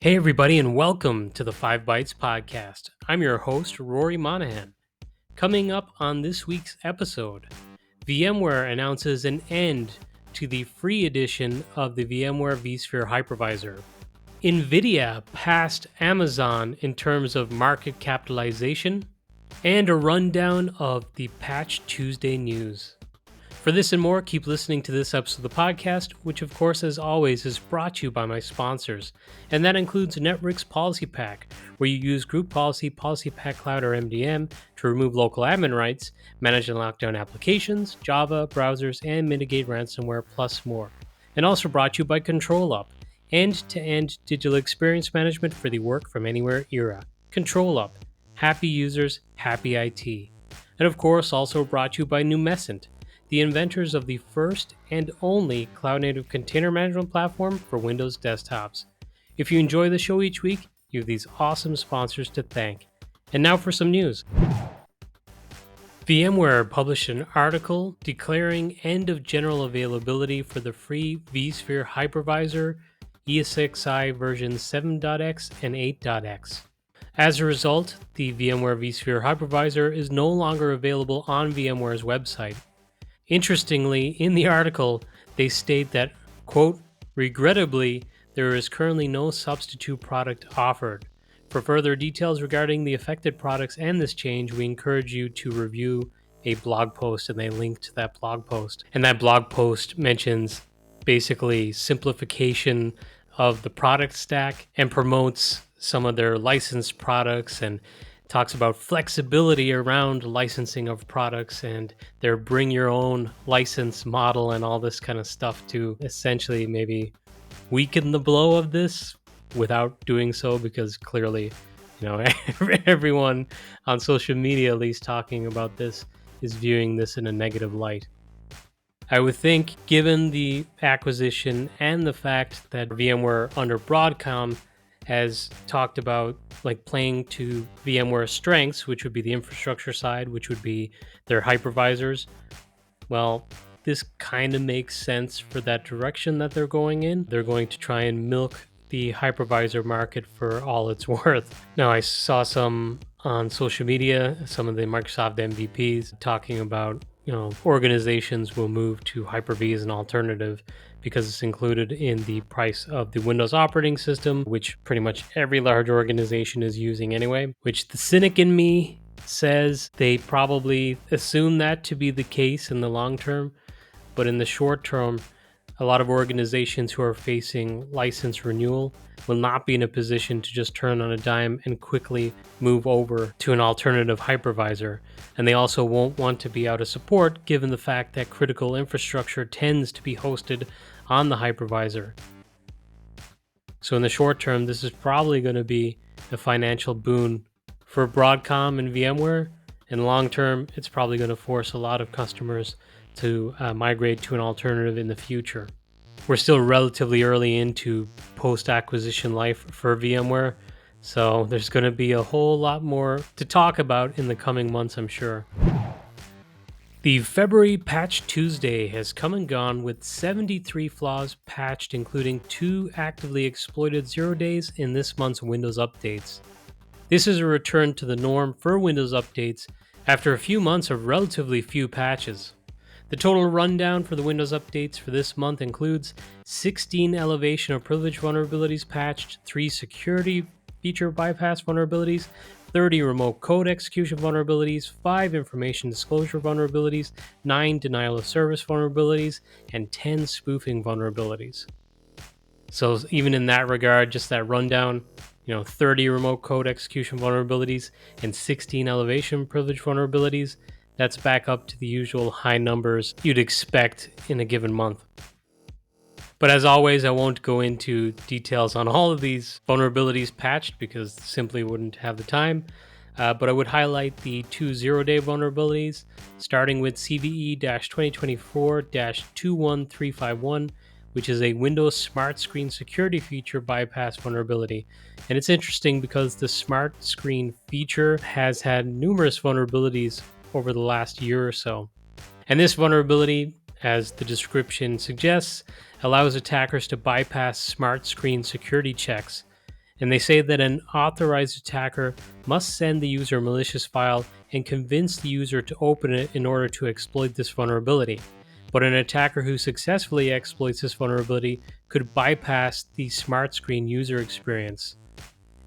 Hey everybody, and welcome to the 5 Bytes podcast. I'm your host, Rory Monahan. Coming up on this week's episode, VMware announces an end to the free edition of the VMware vSphere Hypervisor. NVIDIA passed Amazon in terms of market capitalization, and a rundown of the Patch Tuesday news. For this and more, keep listening to this episode of the podcast, which of course, as always, is brought to you by my sponsors. And that includes Network's Policy Pack, where you use Group Policy, Policy Pack Cloud, or MDM to remove local admin rights, manage and lock down applications, Java, browsers, and mitigate ransomware, plus more. And also brought to you by ControlUp, end-to-end digital experience management for the work from anywhere era. ControlUp, happy users, happy IT. And of course, also brought to you by Numescent, the inventors of the first and only cloud-native container management platform for Windows desktops. If you enjoy the show each week, you have these awesome sponsors to thank. And now for some news. VMware published an article declaring end of general availability for the free vSphere Hypervisor, ESXi versions 7.x and 8.x. As a result, the VMware vSphere Hypervisor is no longer available on VMware's website. Interestingly, in the article, they state that, quote, regrettably, there is currently no substitute product offered. For further details regarding the affected products and this change, we encourage you to review a blog post, and they link to that blog post. And that blog post mentions basically simplification of the product stack and promotes some of their licensed products and talks about flexibility around licensing of products and their bring your own license model and all this kind of stuff to essentially maybe weaken the blow of this without doing so, because clearly, everyone on social media, at least talking about this, is viewing this in a negative light. I would think, given the acquisition and the fact that VMware under Broadcom has talked about playing to VMware's strengths, which would be the infrastructure side, which would be their hypervisors. Well, this kind of makes sense for that direction that they're going in. They're going to try and milk the hypervisor market for all it's worth. Now, I saw some on social media, some of the Microsoft MVPs talking about, organizations will move to Hyper-V as an alternative because it's included in the price of the Windows operating system, which pretty much every large organization is using anyway, which the cynic in me says they probably assume that to be the case in the long term. But in the short term, a lot of organizations who are facing license renewal will not be in a position to just turn on a dime and quickly move over to an alternative hypervisor. And they also won't want to be out of support given the fact that critical infrastructure tends to be hosted on the hypervisor. So in the short term, this is probably going to be a financial boon for Broadcom and VMware. In long term, it's probably going to force a lot of customers to migrate to an alternative in the future. We're still relatively early into post-acquisition life for VMware, so there's going to be a whole lot more to talk about in the coming months, I'm sure. The February Patch Tuesday has come and gone with 73 flaws patched, including 2 actively exploited 0 days in this month's Windows updates. This is a return to the norm for Windows updates after a few months of relatively few patches. The total rundown for the Windows updates for this month includes 16 elevation of privilege vulnerabilities patched, 3 security feature bypass vulnerabilities, 30 remote code execution vulnerabilities, 5 information disclosure vulnerabilities, 9 denial of service vulnerabilities, and 10 spoofing vulnerabilities. So even in that regard, just that rundown, 30 remote code execution vulnerabilities and 16 elevation privilege vulnerabilities, that's back up to the usual high numbers you'd expect in a given month. But as always, I won't go into details on all of these vulnerabilities patched because simply wouldn't have the time. But I would highlight the 2 0-day vulnerabilities, starting with CVE-2024-21351, which is a Windows Smart Screen security feature bypass vulnerability. And it's interesting because the Smart Screen feature has had numerous vulnerabilities over the last year or so. And this vulnerability, as the description suggests, allows attackers to bypass smart screen security checks. And they say that an authorized attacker must send the user a malicious file and convince the user to open it in order to exploit this vulnerability. But an attacker who successfully exploits this vulnerability could bypass the smart screen user experience.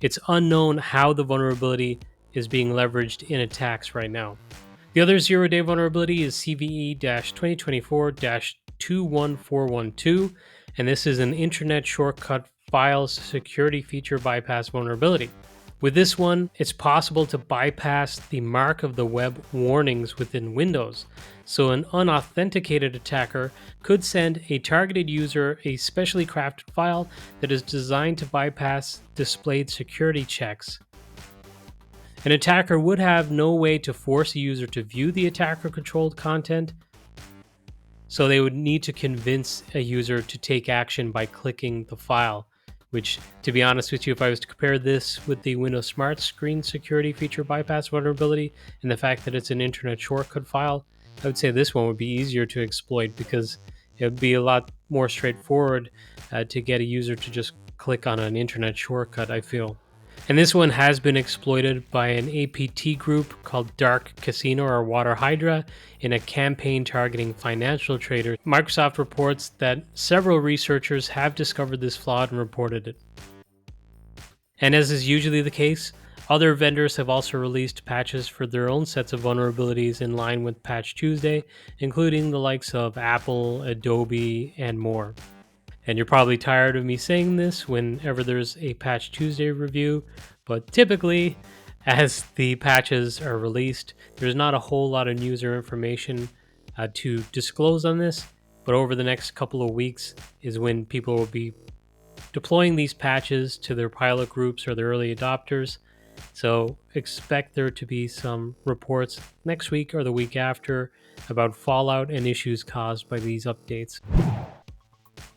It's unknown how the vulnerability is being leveraged in attacks right now. The other zero-day vulnerability is CVE 2024-21412, and this is an internet shortcut file security feature bypass vulnerability. With this one, it's possible to bypass the mark of the web warnings within Windows. So an unauthenticated attacker could send a targeted user a specially crafted file that is designed to bypass displayed security checks. An attacker would have no way to force a user to view the attacker-controlled content, so they would need to convince a user to take action by clicking the file, which, to be honest with you, if I was to compare this with the Windows Smart Screen Security Feature Bypass vulnerability and the fact that it's an internet shortcut file, I would say this one would be easier to exploit because it would be a lot more straightforward to get a user to just click on an internet shortcut, I feel. And this one has been exploited by an APT group called Dark Casino or Water Hydra in a campaign targeting financial traders. Microsoft reports that several researchers have discovered this flaw and reported it. And as is usually the case, other vendors have also released patches for their own sets of vulnerabilities in line with Patch Tuesday, including the likes of Apple, Adobe, and more. And you're probably tired of me saying this whenever there's a Patch Tuesday review, but typically, as the patches are released, there's not a whole lot of news or information to disclose on this, but over the next couple of weeks is when people will be deploying these patches to their pilot groups or their early adopters. So expect there to be some reports next week or the week after about fallout and issues caused by these updates.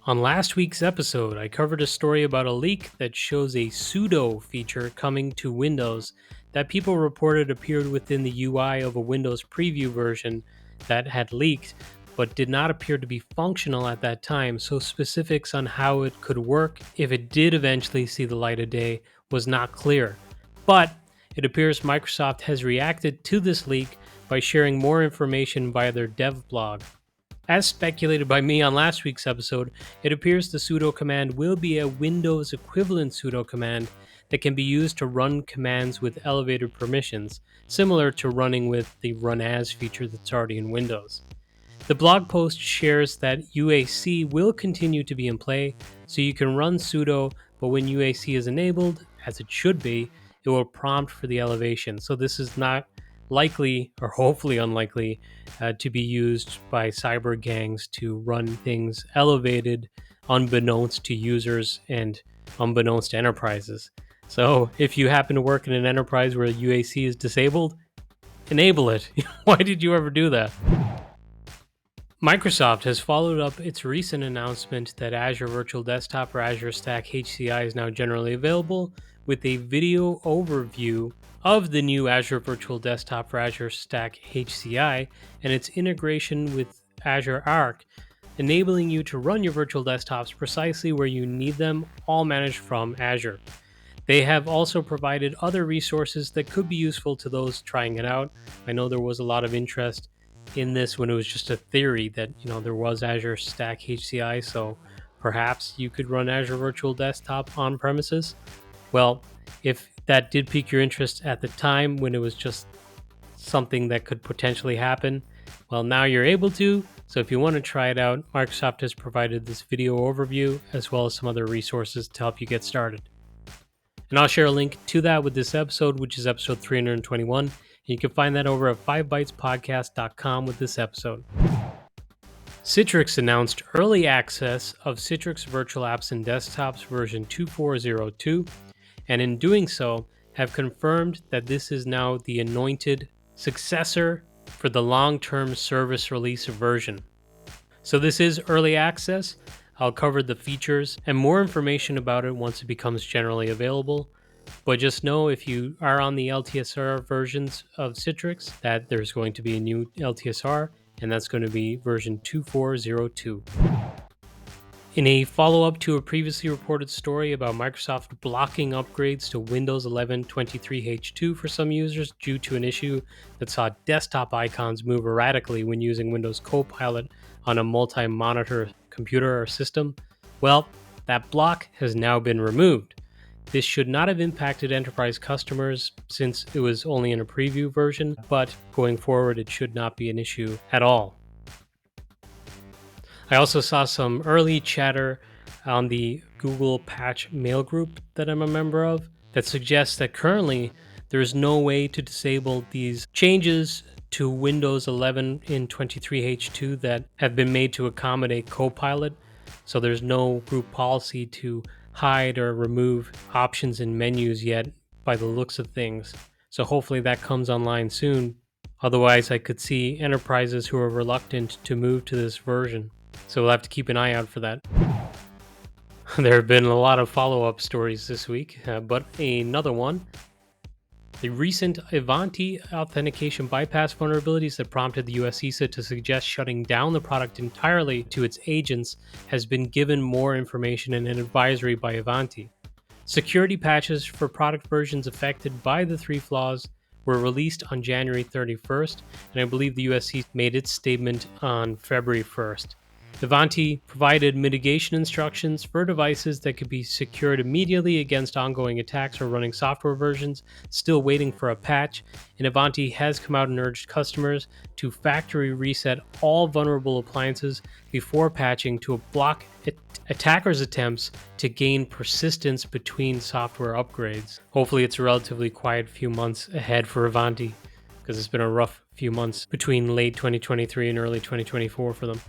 On last week's episode, I covered a story about a leak that shows a sudo feature coming to Windows that people reported appeared within the UI of a Windows preview version that had leaked, but did not appear to be functional at that time, so specifics on how it could work if it did eventually see the light of day was not clear. But it appears Microsoft has reacted to this leak by sharing more information via their dev blog. As speculated by me on last week's episode, it appears the sudo command will be a Windows equivalent sudo command that can be used to run commands with elevated permissions, similar to running with the run as feature that's already in Windows. The blog post shares that UAC will continue to be in play, so you can run sudo, but when UAC is enabled, as it should be, it will prompt for the elevation. So this is not likely, or hopefully unlikely, to be used by cyber gangs to run things elevated unbeknownst to users and unbeknownst to enterprises. So if you happen to work in an enterprise where UAC is disabled, enable it. Why did you ever do that? Microsoft has followed up its recent announcement that Azure Virtual Desktop or Azure Stack HCI is now generally available with a video overview of the new Azure Virtual Desktop for Azure Stack HCI and its integration with Azure Arc, enabling you to run your virtual desktops precisely where you need them, all managed from Azure. They have also provided other resources that could be useful to those trying it out. I know there was a lot of interest in this when it was just a theory that, there was Azure Stack HCI, so perhaps you could run Azure Virtual Desktop on premises. Well, if that did pique your interest at the time when it was just something that could potentially happen, well, now you're able to. So if you want to try it out, Microsoft has provided this video overview as well as some other resources to help you get started. And I'll share a link to that with this episode, which is episode 321. And you can find that over at 5bytespodcast.com with this episode. Citrix announced early access of Citrix Virtual Apps and Desktops version 2402. And in doing so, have confirmed that this is now the anointed successor for the long-term service release version. So this is early access. I'll cover the features and more information about it once it becomes generally available. But just know if you are on the LTSR versions of Citrix that there's going to be a new LTSR, and that's going to be version 2402. In a follow-up to a previously reported story about Microsoft blocking upgrades to Windows 11 23H2 for some users due to an issue that saw desktop icons move erratically when using Windows Copilot on a multi-monitor computer or system, well, that block has now been removed. This should not have impacted enterprise customers since it was only in a preview version, but going forward it should not be an issue at all. I also saw some early chatter on the Google Patch mail group that I'm a member of that suggests that currently there is no way to disable these changes to Windows 11 in 23H2 that have been made to accommodate Copilot. So there's no group policy to hide or remove options in menus yet by the looks of things. So hopefully that comes online soon. Otherwise, I could see enterprises who are reluctant to move to this version. So we'll have to keep an eye out for that. There have been a lot of follow-up stories this week, but another one. The recent Ivanti authentication bypass vulnerabilities that prompted the US CISA to suggest shutting down the product entirely to its agents has been given more information in an advisory by Ivanti. Security patches for product versions affected by the three flaws were released on January 31st, and I believe the US CISA made its statement on February 1st. Ivanti provided mitigation instructions for devices that could be secured immediately against ongoing attacks or running software versions still waiting for a patch, and Ivanti has come out and urged customers to factory reset all vulnerable appliances before patching to block attackers' attempts to gain persistence between software upgrades. Hopefully it's a relatively quiet few months ahead for Ivanti, because it's been a rough few months between late 2023 and early 2024 for them.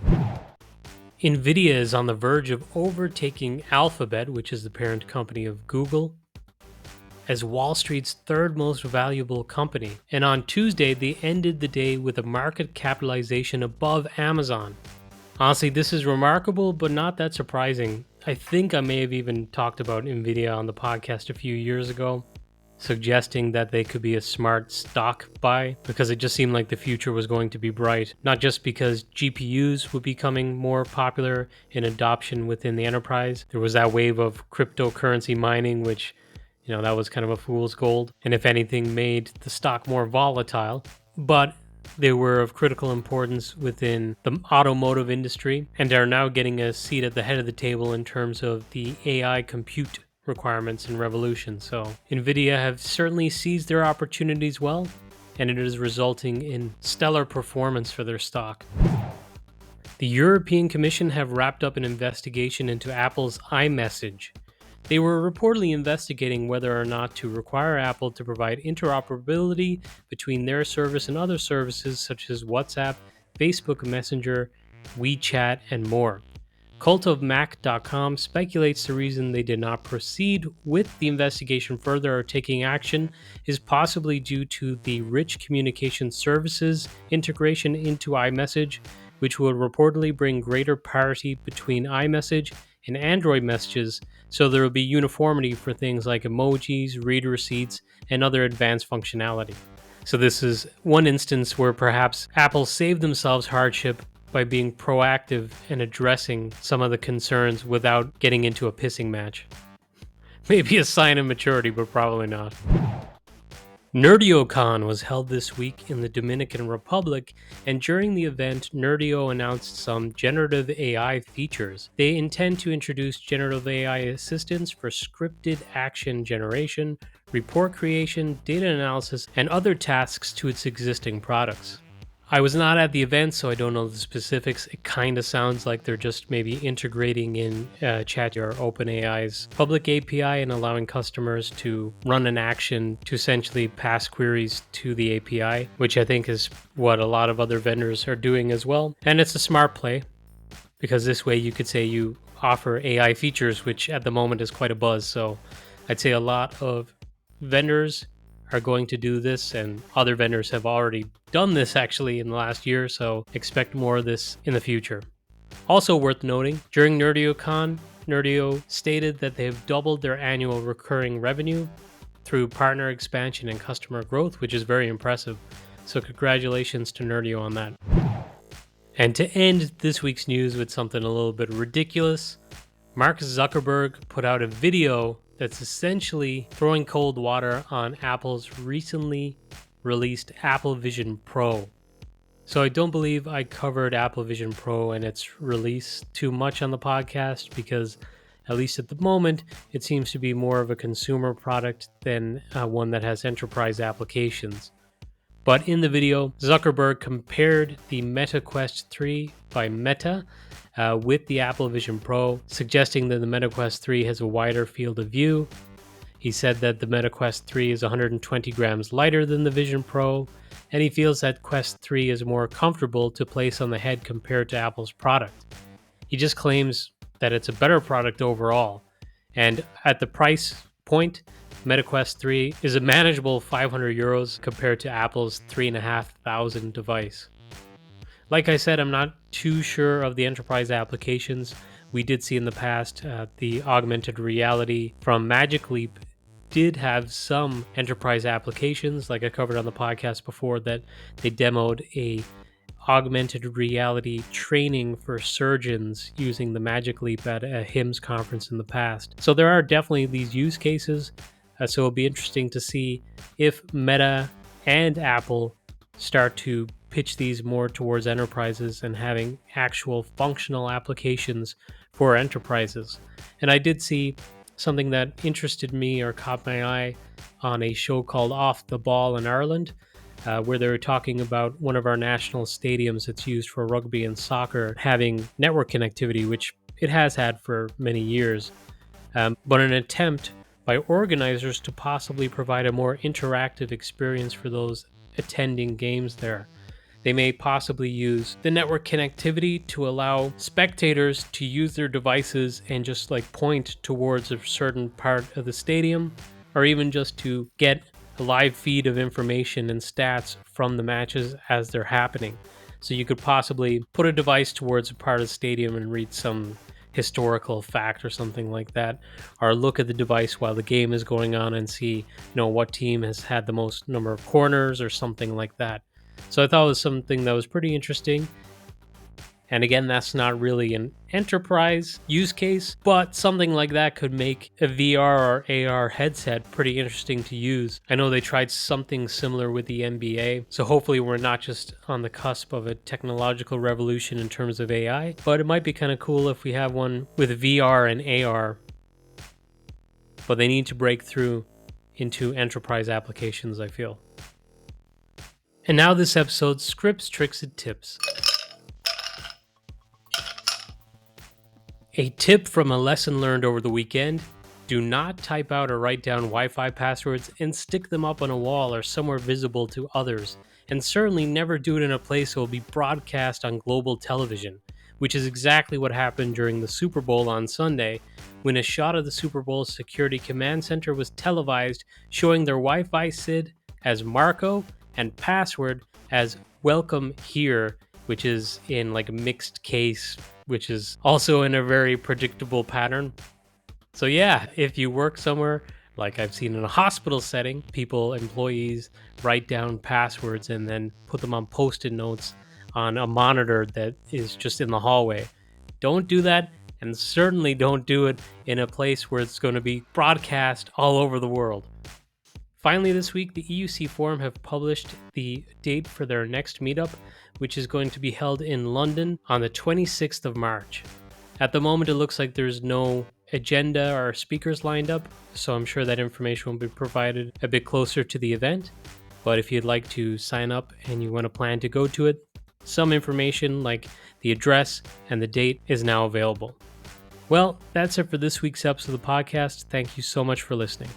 NVIDIA is on the verge of overtaking Alphabet, which is the parent company of Google, as Wall Street's third most valuable company. And on Tuesday, they ended the day with a market capitalization above Amazon. Honestly, this is remarkable, but not that surprising. I think I may have even talked about NVIDIA on the podcast a few years ago, suggesting that they could be a smart stock buy because it just seemed like the future was going to be bright, not just because GPUs were becoming more popular in adoption within the enterprise. There was that wave of cryptocurrency mining, which, that was kind of a fool's gold, and if anything made the stock more volatile, but they were of critical importance within the automotive industry and are now getting a seat at the head of the table in terms of the AI compute requirements and revolution. So NVIDIA have certainly seized their opportunities well, and it is resulting in stellar performance for their stock. The European Commission have wrapped up an investigation into Apple's iMessage. They were reportedly investigating whether or not to require Apple to provide interoperability between their service and other services such as WhatsApp, Facebook Messenger, WeChat, and more. Cultofmac.com speculates the reason they did not proceed with the investigation further or taking action is possibly due to the rich communication services integration into iMessage, which will reportedly bring greater parity between iMessage and Android messages, so there will be uniformity for things like emojis, read receipts, and other advanced functionality. So this is one instance where perhaps Apple saved themselves hardship by being proactive and addressing some of the concerns without getting into a pissing match. Maybe a sign of maturity, but probably not. NerdioCon was held this week in the Dominican Republic, and during the event, Nerdio announced some generative AI features. They intend to introduce generative AI assistance for scripted action generation, report creation, data analysis, and other tasks to its existing products. I was not at the event, so I don't know the specifics. It kind of sounds like they're just maybe integrating in Chat or OpenAI's public API and allowing customers to run an action to essentially pass queries to the API, which I think is what a lot of other vendors are doing as well. And it's a smart play, because this way you could say you offer AI features, which at the moment is quite a buzz. So I'd say a lot of vendors are going to do this, and other vendors have already done this actually in the last year, so expect more of this in the future. Also worth noting, during NerdioCon, Nerdio stated that they have doubled their annual recurring revenue, through partner expansion and customer growth, which is very impressive. So congratulations to Nerdio on that. And to end this week's news with something a little bit ridiculous, Mark Zuckerberg put out a video that's essentially throwing cold water on Apple's recently released Apple Vision Pro. So I don't believe I covered Apple Vision Pro and its release too much on the podcast because, at least at the moment, it seems to be more of a consumer product than one that has enterprise applications. But in the video, Zuckerberg compared the Meta Quest 3 by Meta with the Apple Vision Pro, suggesting that the Meta Quest 3 has a wider field of view. He said that the Meta Quest 3 is 120 grams lighter than the Vision Pro, and he feels that Quest 3 is more comfortable to place on the head compared to Apple's product. He just claims that it's a better product overall, and at the price point, Meta Quest 3 is a manageable €500 compared to Apple's $3,500 device. Like I said, I'm not too sure of the enterprise applications. We did see in the past the augmented reality from Magic Leap did have some enterprise applications, like I covered on the podcast before, that they demoed a augmented reality training for surgeons using the Magic Leap at a HIMSS conference in the past. So there are definitely these use cases. So it'll be interesting to see if Meta and Apple start to pitch these more towards enterprises and having actual functional applications for enterprises. And I did see something that interested me or caught my eye on a show called Off the Ball in Ireland, where they were talking about one of our national stadiums that's used for rugby and soccer having network connectivity, which it has had for many years, but an attempt by organizers to possibly provide a more interactive experience for those attending games there. They may possibly use the network connectivity to allow spectators to use their devices and just like point towards a certain part of the stadium, or even just to get a live feed of information and stats from the matches as they're happening. So you could possibly put a device towards a part of the stadium and read some historical fact or something like that, or look at the device while the game is going on and see, what team has had the most number of corners or something like that. So I thought it was something that was pretty interesting. And again, that's not really an enterprise use case, but something like that could make a VR or AR headset pretty interesting to use. I know they tried something similar with the NBA, so hopefully we're not just on the cusp of a technological revolution in terms of AI, but it might be kind of cool if we have one with VR and AR. But they need to break through into enterprise applications, I feel. And now this episode's scripts, tricks, and tips. A tip from a lesson learned over the weekend: do not type out or write down Wi-Fi passwords and stick them up on a wall or somewhere visible to others. And certainly never do it in a place that will be broadcast on global television, which is exactly what happened during the Super Bowl on Sunday, when a shot of the Super Bowl Security Command Center was televised, showing their Wi-Fi SID as Marco and password as welcome here, which is in like a mixed case, which is also in a very predictable pattern. So yeah, if you work somewhere, like I've seen in a hospital setting, employees write down passwords and then put them on Post-it notes on a monitor that is just in the hallway. Don't do that, and certainly don't do it in a place where it's going to be broadcast all over the world. Finally, this week, the EUC Forum have published the date for their next meetup, which is going to be held in London on the 26th of March. At the moment, it looks like there's no agenda or speakers lined up, so I'm sure that information will be provided a bit closer to the event. But if you'd like to sign up and you want to plan to go to it, some information like the address and the date is now available. Well, that's it for this week's episode of the podcast. Thank you so much for listening.